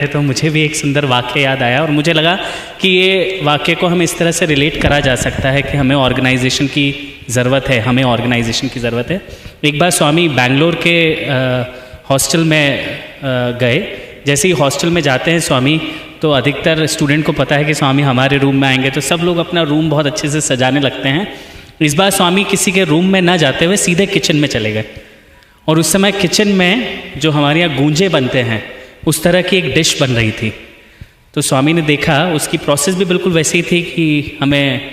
तो मुझे भी एक सुंदर वाक्य याद आया और मुझे लगा कि ये वाक्य को हम इस तरह से रिलेट करा जा सकता है कि हमें ऑर्गेनाइजेशन की ज़रूरत है, हमें ऑर्गेनाइजेशन की ज़रूरत है। एक बार स्वामी बैंगलोर के हॉस्टल में गए। जैसे ही हॉस्टल में जाते हैं स्वामी, तो अधिकतर स्टूडेंट को पता है कि स्वामी हमारे रूम में आएंगे, तो सब लोग अपना रूम बहुत अच्छे से सजाने लगते हैं। इस बार स्वामी किसी के रूम में ना जाते हुए सीधे किचन में चले गए, और उस समय किचन में जो हमारे यहाँ गूंजे बनते हैं उस तरह की एक डिश बन रही थी। तो स्वामी ने देखा, उसकी प्रोसेस भी बिल्कुल वैसी ही थी कि हमें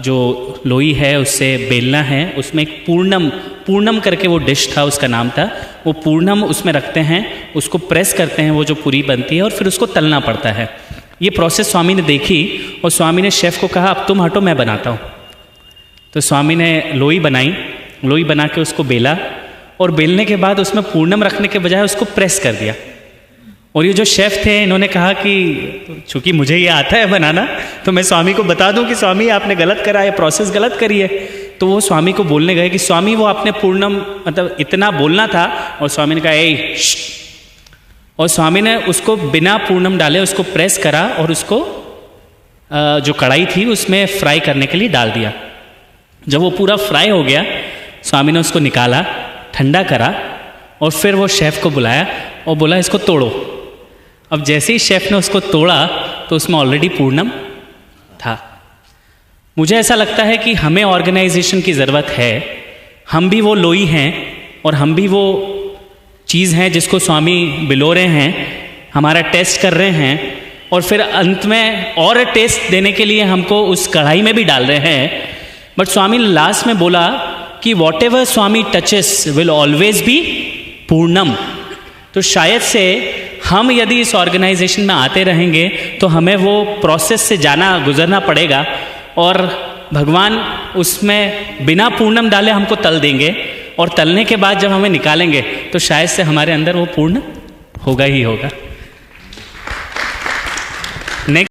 जो लोई है उससे बेलना है, उसमें एक पूर्णम करके वो डिश था, उसका नाम था, वो पूर्णम उसमें रखते हैं, उसको प्रेस करते हैं, वो जो पूरी बनती है, और फिर उसको तलना पड़ता है। ये प्रोसेस स्वामी ने देखी और स्वामी ने शेफ़ को कहा, अब तुम हटो, मैं बनाता हूँ। तो स्वामी ने लोई बनाई, लोई बना के उसको बेला, और बेलने के बाद उसमें पूर्णम रखने के बजाय उसको प्रेस कर दिया। और ये जो शेफ़ थे, इन्होंने कहा कि चूँकि मुझे ये आता है बनाना, तो मैं स्वामी को बता दूं कि स्वामी आपने गलत करा है, प्रोसेस गलत करी है। तो वो स्वामी को बोलने गए कि स्वामी वो आपने पूर्णम मतलब इतना बोलना था, और स्वामी ने कहा ए श्श। और स्वामी ने उसको बिना पूर्णम डाले उसको प्रेस करा और उसको जो कढ़ाई थी उसमें फ्राई करने के लिए डाल दिया। जब वो पूरा फ्राई हो गया, स्वामी ने उसको निकाला, ठंडा करा, और फिर वो शेफ़ को बुलाया और बोला इसको तोड़ो। अब जैसे ही शेफ़ ने उसको तोड़ा तो उसमें ऑलरेडी पूर्णम था। मुझे ऐसा लगता है कि हमें ऑर्गेनाइजेशन की ज़रूरत है। हम भी वो लोई हैं और हम भी वो चीज़ हैं जिसको स्वामी बिलो रहे हैं, हमारा टेस्ट कर रहे हैं, और फिर अंत में और टेस्ट देने के लिए हमको उस कढ़ाई में भी डाल रहे हैं। बट स्वामी लास्ट में बोला कि whatever Swami touches will always be पूर्णम। तो शायद से हम यदि इस ऑर्गेनाइजेशन में आते रहेंगे तो हमें वो प्रोसेस से गुजरना पड़ेगा, और भगवान उसमें बिना पूर्णम डाले हमको तल देंगे, और तलने के बाद जब हमें निकालेंगे तो शायद से हमारे अंदर वो पूर्ण होगा ही होगा।